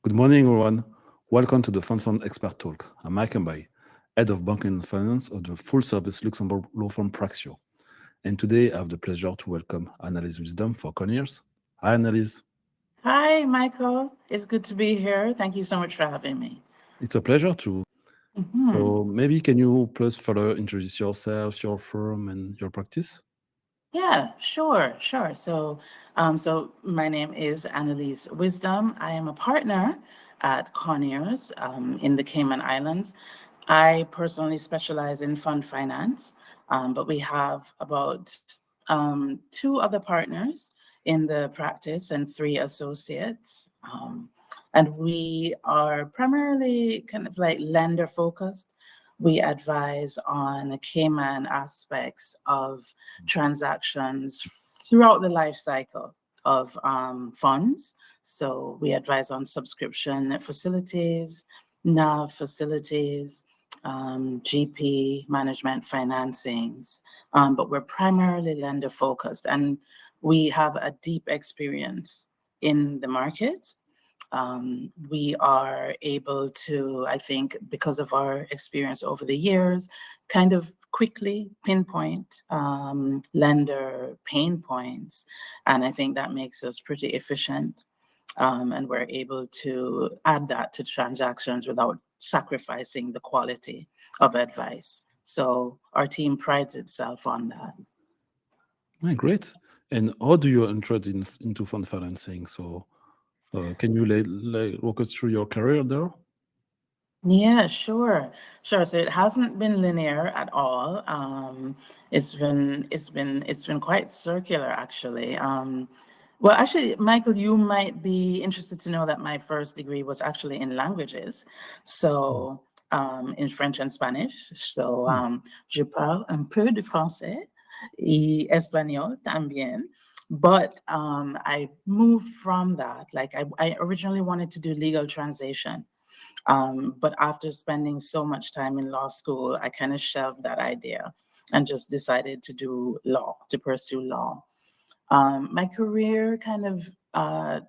Good morning, everyone. Welcome to the Fund Fund Expert Talk. I'm Mike Mbayi, Head of Banking and Finance of the Full Service Luxembourg Law Firm Praxio. And today I have the pleasure to welcome Anna-Lise Wisdom for Conyers. Hi, Anna-Lise. Hi, Michael. It's good to be here. Thank you so much for having me. It's a pleasure to. hmm So maybe can you please further introduce yourself, your firm, and your practice? Yeah, sure. So my name is Anna-Lise Wisdom. I am a partner at Conyers in the Cayman Islands. I personally specialize in fund finance, but we have about two other partners in the practice and three associates. And we are primarily kind of like lender focused. We advise on Cayman aspects of transactions throughout the life cycle of funds. So we advise on subscription facilities, NAV facilities, GP management financings, but we're primarily lender focused and we have a deep experience in the market. We are able to, I think, because of our experience over the years, kind of quickly pinpoint lender pain points. And I think that makes us pretty efficient. And we're able to add that to transactions without sacrificing the quality of advice. So our team prides itself on that. Great. And how do you enter into fund financing? So can you walk us through your career there? Yeah, sure. So it hasn't been linear at all. It's been quite circular actually. Well, actually, Michael, you might be interested to know that my first degree was actually in languages, Mm. so in French and Spanish. So Mm. je parle un peu de français y espagnol también. But I moved from that. Like I originally wanted to do legal translation. But after spending so much time in law school, I kind of shelved that idea and just decided to do law, to pursue law. My career kind of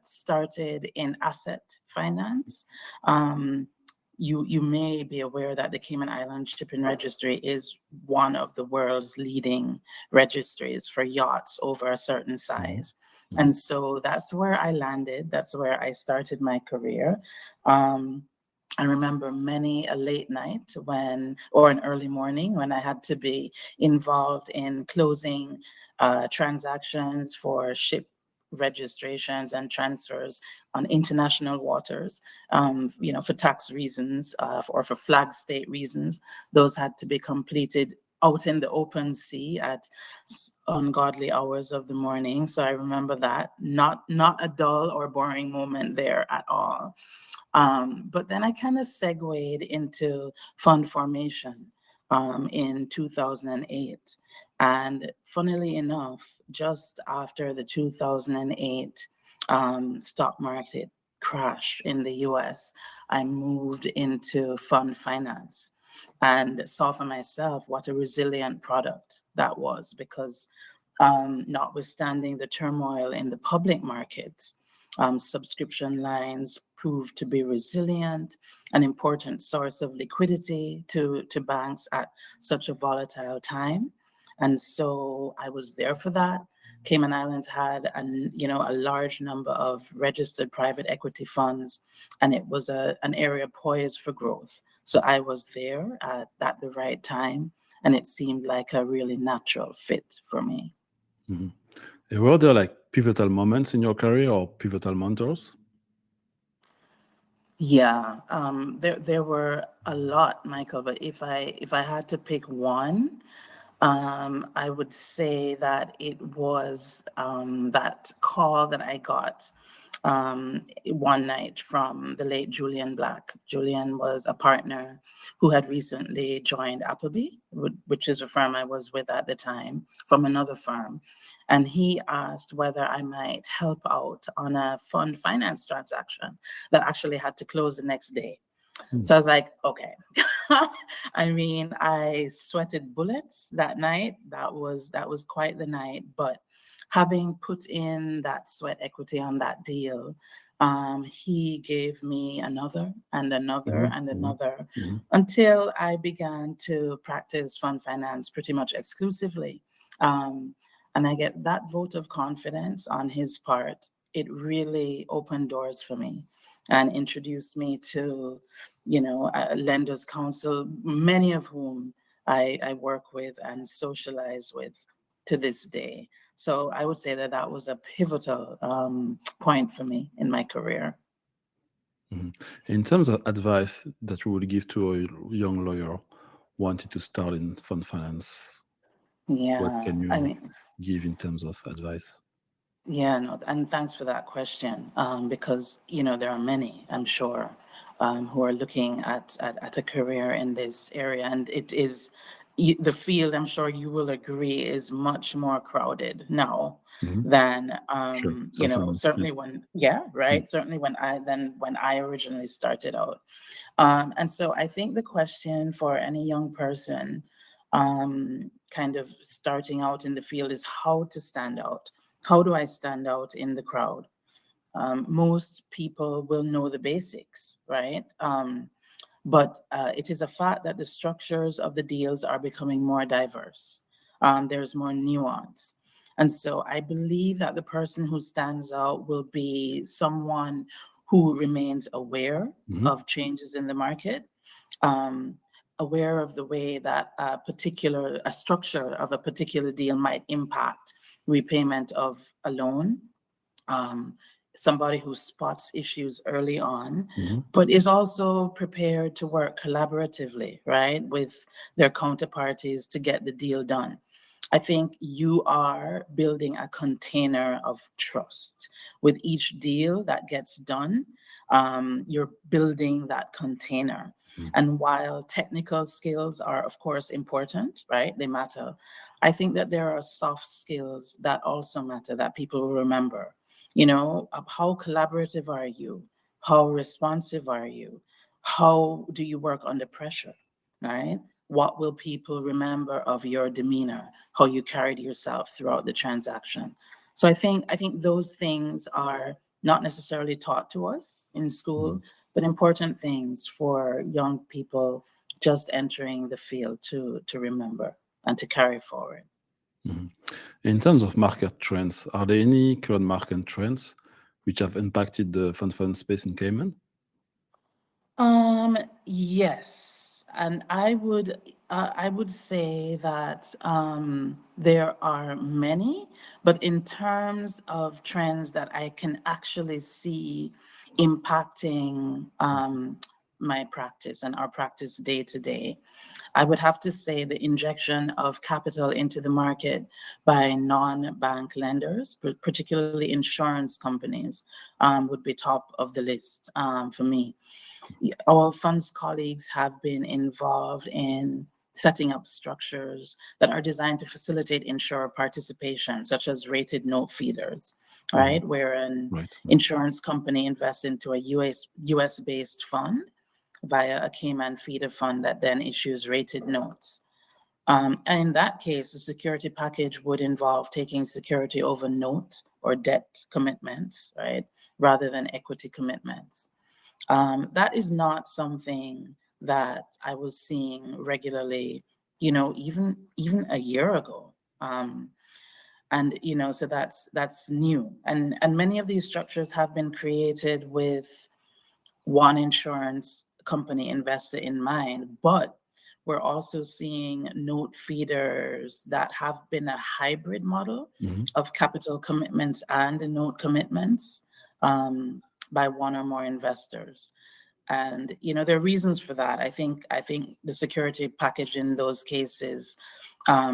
started in asset finance. Um, you may be aware that the Cayman Islands Shipping Registry is one of the world's leading registries for yachts over a certain Mhm. size. Mhm. And so that's where I landed. That's where I started my career. Um, I remember many a late night or an early morning when I had to be involved in closing transactions for ship registrations and transfers on international waters, for tax reasons or for flag state reasons. Those had to be completed out in the open sea at ungodly hours of the morning. So I remember that, not a dull or boring moment there at all. But then I kind of segued into fund formation in 2008. And funnily enough, just after the 2008 stock market crash in the US, I moved into fund finance and saw for myself what a resilient product that was because notwithstanding the turmoil in the public markets, subscription lines proved to be resilient, an important source of liquidity to banks at such a volatile time. And so I was there for that. Cayman Islands had a large number of registered private equity funds, and it was an area poised for growth. So I was there at the right time, and it seemed like a really natural fit for me. Mhm. Were there like pivotal moments in your career or pivotal mentors? Yeah, there were a lot, Michael, but if I had to pick one, I would say that it was that call that I got one night from the late Julian Black. Julian was a partner who had recently joined Appleby, which is a firm I was with at the time, from another firm. And he asked whether I might help out on a fund finance transaction that actually had to close the next day. Mm. So I was like, okay. I mean, I sweated bullets that night. That was quite the night, but having put in that sweat equity on that deal, he gave me another and another Mhm, and mhm, another mhm, until I began to practice fund finance pretty much exclusively. Um, and I get that vote of confidence on his part. It really opened doors for me and introduced me to, lenders council, many of whom I work with and socialize with to this day. So I would say that that was a pivotal point for me in my career. mhm. In terms of advice that you would give to a young lawyer wanting to start in fund finance, what Yeah, can I you mean, give in terms of advice? yeah, no, and thanks for that question. Because there are many, I'm sure, who are looking at a career in this area, and it is the field. I'm sure you will agree is much more crowded now Mhm. than Sure, certainly. Yeah. certainly when yeah, Mm, right, certainly when I originally started out. And so I think the question for any young person kind of starting out in the field is how to stand out. How do I stand out in the crowd? Most people will know the basics, right? But it is a fact that the structures of the deals are becoming more diverse. There's more nuance. And so I believe that the person who stands out will be someone who remains aware mhm, of changes in the market, um, aware of the way that a structure of a particular deal might impact repayment of a loan, um, somebody who spots issues early on, mhm, but is also prepared to work collaboratively, right, with their counterparties to get the deal done. I think you are building a container of trust. With each deal that gets done, you're building that container. mhm, And while technical skills are, of course, important, right? They matter. I think that there are soft skills that also matter that people will remember. How collaborative are you? How responsive are you? How do you work under pressure, right? What will people remember of your demeanor, how you carried yourself throughout the transaction? So I think those things are not necessarily taught to us in mhm, school, but important things for young people just entering the field to remember and to carry forward. mhm. In terms of market trends, are there any current market trends which have impacted the fund finance space in Cayman? Yes, and I would say that there are many, but in terms of trends that I can actually see impacting my practice and our practice day to day, I would have to say the injection of capital into the market by non-bank lenders, particularly insurance companies, would be top of the list for me. Our funds colleagues have been involved in setting up structures that are designed to facilitate insurer participation, such as rated note feeders, Mhm. right? Where an Right. Right. insurance company invests into a US based fund via a Cayman feeder fund that then issues rated notes. And in that case, the security package would involve taking security over note or debt commitments, right, rather than equity commitments. That is not something that I was seeing regularly, even a year ago. And so that's new. And many of these structures have been created with one insurance company investor in mind, but we're also seeing note feeders that have been a hybrid model Mhm, of capital commitments and note commitments by one or more investors. And there are reasons for that. I think the security package in those cases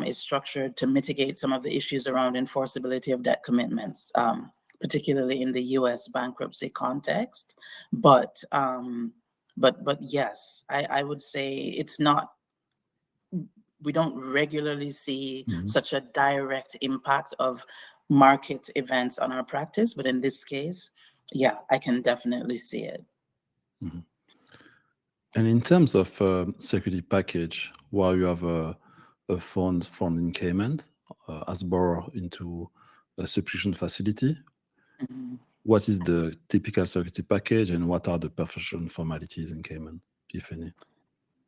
is structured to mitigate some of the issues around enforceability of debt commitments, particularly in the U.S. bankruptcy context. But yes, I would say it's not. We don't regularly see mhm, such a direct impact of market events on our practice, but in this case, yeah, I can definitely see it. mhm. And in terms of security package, while you have a fund in Cayman as borrower into a subscription facility? Mhm. What is the typical security package, and what are the professional formalities in Cayman, if any?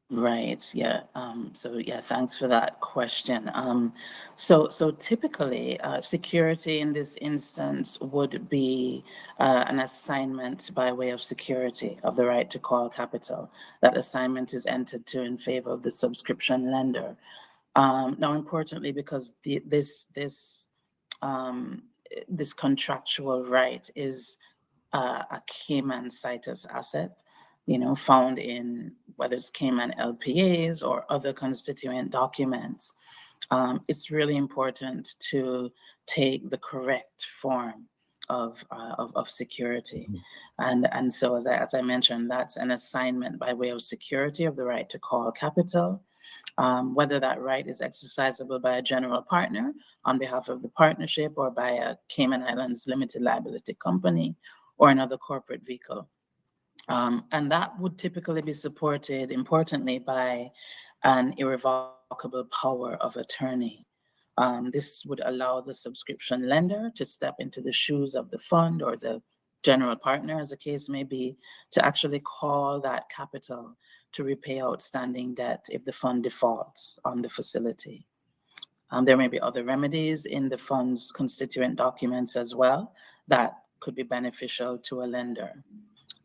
Right. Yeah. So yeah, thanks for that question. So typically, security in this instance would be an assignment by way of security of the right to call capital. That assignment is entered to in favor of the subscription lender. Now, importantly, because um, this contractual right is a Cayman Citus asset, found in whether it's Cayman LPAs or other constituent documents. It's really important to take the correct form of security. Mhm. And so, as I mentioned, that's an assignment by way of security of the right to call capital. Whether that right is exercisable by a general partner on behalf of the partnership or by a Cayman Islands limited liability company or another corporate vehicle. And that would typically be supported, importantly, by an irrevocable power of attorney. This would allow the subscription lender to step into the shoes of the fund or the general partner, as the case may be, to actually call that capital to repay outstanding debt if the fund defaults on the facility. There may be other remedies in the fund's constituent documents as well that could be beneficial to a lender.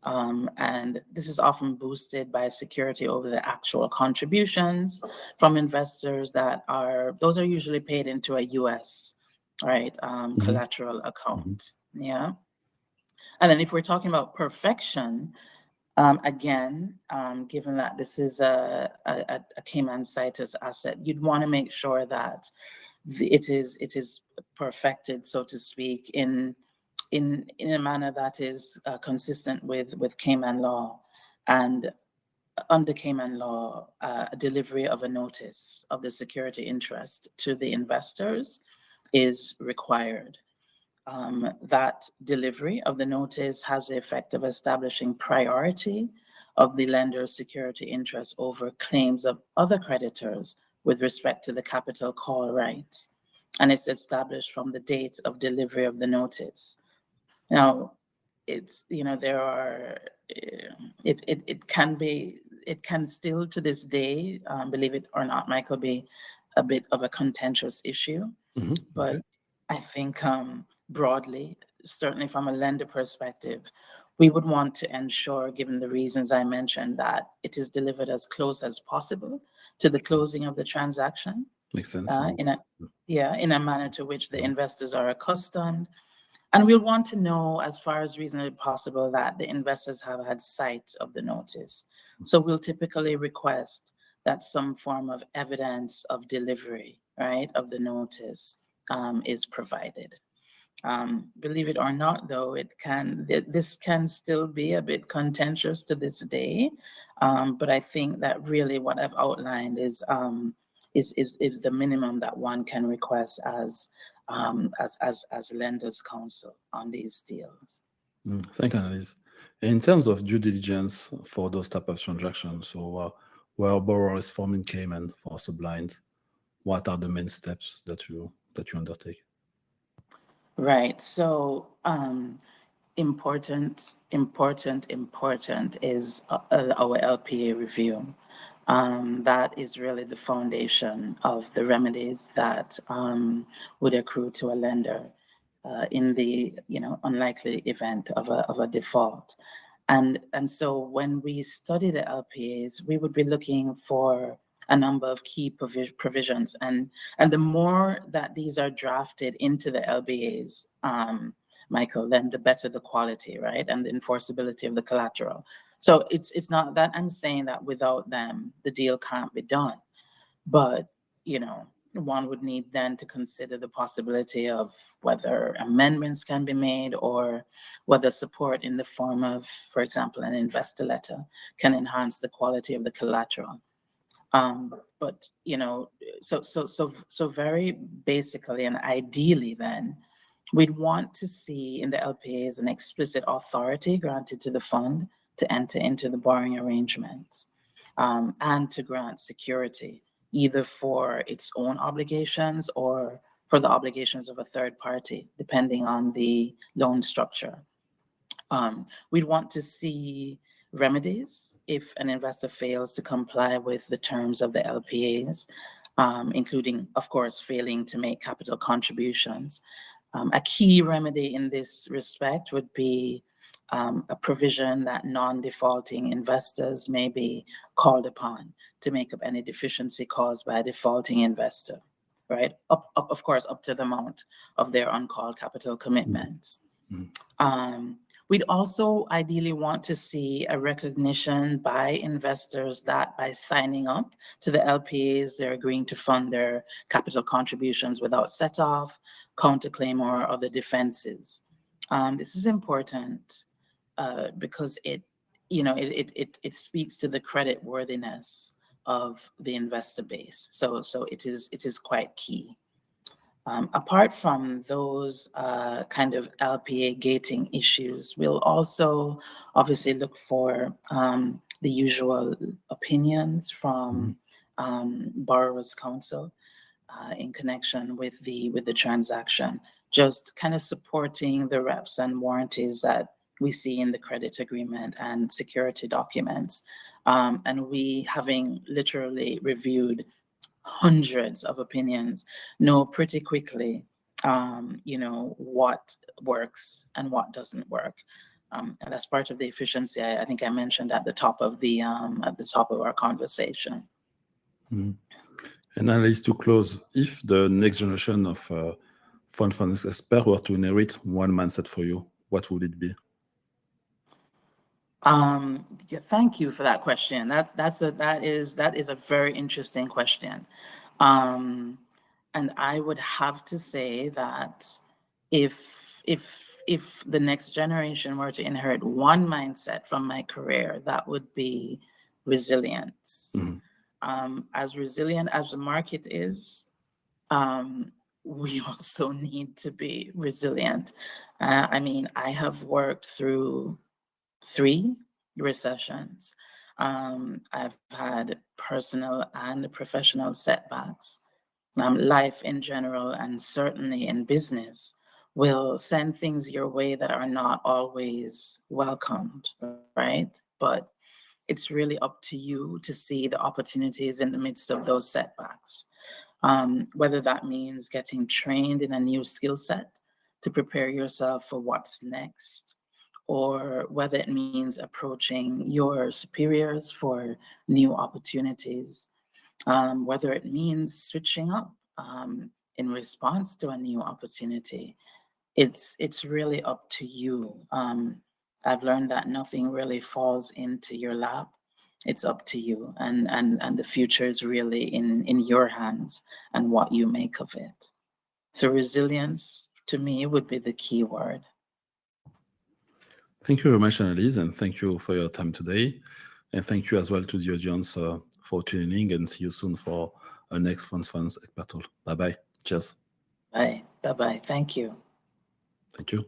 And this is often boosted by security over the actual contributions from investors those are usually paid into a US, right, Mhm. collateral Mhm. account. Yeah. And then if we're talking about perfection, again, given that this is a Cayman Citus asset, you'd want to make sure that it is perfected, so to speak, in a manner that is consistent with Cayman law. And under Cayman law, a delivery of a notice of the security interest to the investors is required. That delivery of the notice has the effect of establishing priority of the lender's security interest over claims of other creditors with respect to the capital call rights. And it's established from the date of delivery of the notice. Now, there are, it can still to this day, believe it or not, Michael, be a bit of a contentious issue. Mhm. But Okay. I think broadly, certainly from a lender perspective, we would want to ensure, given the reasons I mentioned, that it is delivered as close as possible to the closing of the transaction, Makes sense. uh, Mhm. in a in a manner to which the Mhm. investors are accustomed. And we'll want to know, as far as reasonably possible, that the investors have had sight of the notice. So we'll typically request that some form of evidence of delivery, right, of the notice is provided. Believe it or not, though, this can still be a bit contentious to this day. But I think that really what I've outlined is the minimum that one can request as lenders counsel on these deals. Thank you, Annalise. In terms of due diligence for those type of transactions, so where a borrower is forming Cayman for sublind, what are the main steps that you undertake? Right. So important is our LPA review. That is really the foundation of the remedies that would accrue to a lender in the unlikely event of a default. And so when we study the LPAs, we would be looking for a number of key provisions, and the more that these are drafted into the LBAs, Michael, then the better the quality, right, and the enforceability of the collateral. So it's not that I'm saying that without them the deal can't be done, but one would need then to consider the possibility of whether amendments can be made or whether support in the form of, for example, an investor letter can enhance the quality of the collateral. But so very basically and ideally then, we'd want to see in the LPAs an explicit authority granted to the fund to enter into the borrowing arrangements, and to grant security, either for its own obligations or for the obligations of a third party, depending on the loan structure. We'd want to see remedies if an investor fails to comply with the terms of the LPAs, including, of course, failing to make capital contributions. A key remedy in this respect would be a provision that non-defaulting investors may be called upon to make up any deficiency caused by a defaulting investor, right? Of course, up to the amount of their uncalled capital commitments. We'd also ideally want to see a recognition by investors that by signing up to the LPAs, they're agreeing to fund their capital contributions without set-off, counterclaim, or other defenses. This is important because it speaks to the credit worthiness of the investor base. So it is quite key. Apart from those kind of LPA gating issues, we'll also obviously look for the usual opinions from borrowers' counsel in connection with the transaction, just kind of supporting the reps and warranties that we see in the credit agreement and security documents. And we, having literally reviewed hundreds of opinions, know pretty quickly, what works and what doesn't work. And that's part of the efficiency I think I mentioned at the top of our conversation. And Anna-Lise, to close, if the next generation of fund finance expert were to inherit one mindset for you, what would it be? Yeah, thank you for that question. That is a very interesting question. And I would have to say that if the next generation were to inherit one mindset from my career, that would be resilience. As resilient as the market is, we also need to be resilient. I have worked through 3 recessions. I've had personal and professional setbacks. Life in general, and certainly in business, will send things your way that are not always welcomed, right? But it's really up to you to see the opportunities in the midst of those setbacks. Whether that means getting trained in a new skill set to prepare yourself for what's next, or whether it means approaching your superiors for new opportunities, whether it means switching up in response to a new opportunity. It's really up to you. I've learned that nothing really falls into your lap. It's up to you, and the future is really in your hands and what you make of it. So resilience, to me, would be the key word. Thank you very much, Anna-Lise, and thank you for your time today. And thank you as well to the audience for tuning in, and see you soon for our next Funds Expert Talk. Bye-bye. Cheers. Bye. Bye-bye. Thank you. Thank you.